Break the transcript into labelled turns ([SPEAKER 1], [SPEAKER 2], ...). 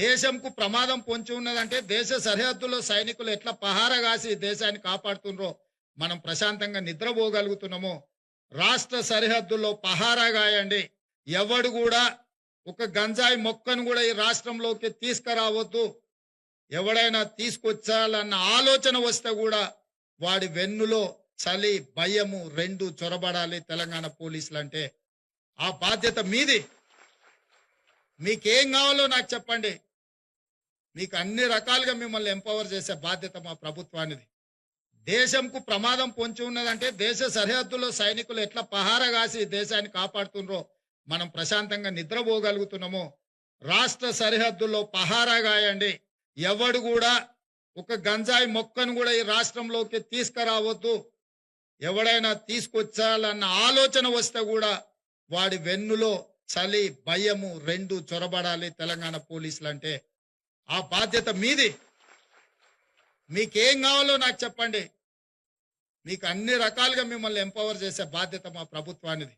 [SPEAKER 1] దేశంకు ప్రమాదం పొంచి ఉన్నదంటే దేశ సరిహద్దుల్లో సైనికులు ఎట్లా పహారా కాసి దేశాన్ని కాపాడుతుండ్రో మనం ప్రశాంతంగా నిద్రపోగలుగుతున్నామో రాష్ట్ర సరిహద్దుల్లో పహారా గాయండి. ఎవడు కూడా ఒక గంజాయి మొక్కను కూడా ఈ రాష్ట్రంలోకి తీసుకురావద్దు. ఎవడైనా తీసుకొచ్చాలన్న ఆలోచన వస్తే కూడా వాడి వెన్నులో చలి భయము రెండు చొరబడాలి. తెలంగాణ పోలీసులు అంటే ఆ బాధ్యత మీది. మీకేం కావాలో నాకు చెప్పండి. మీకు అన్ని రకాలుగా మిమ్మల్ని ఎంపవర్ చేసే బాధ్యత మా ప్రభుత్వానిది. దేశంకు ప్రమాదం పొంచి ఉన్నదంటే దేశ సరిహద్దుల్లో సైనికులు ఎట్లా పహారా కాసి దేశాన్ని కాపాడుతుండ్రో మనం ప్రశాంతంగా నిద్రపోగలుగుతున్నామో రాష్ట్ర సరిహద్దుల్లో పహారా గాయండి. ఎవడు కూడా ఒక గంజాయి మొక్కను కూడా ఈ రాష్ట్రంలోకి తీసుకురావద్దు. ఎవడైనా తీసుకొచ్చాలన్న ఆలోచన వస్తే కూడా వాడి వెన్నులో చలి భయము రెండు చొరబడాలి. తెలంగాణ పోలీసులు అంటే ఆ బాధ్యత మీది. మీకేం కావాలో నాకు చెప్పండి. మీకు అన్ని రకాలుగా మిమ్మల్ని ఎంపవర్ చేసే బాధ్యత మా ప్రభుత్వానిది.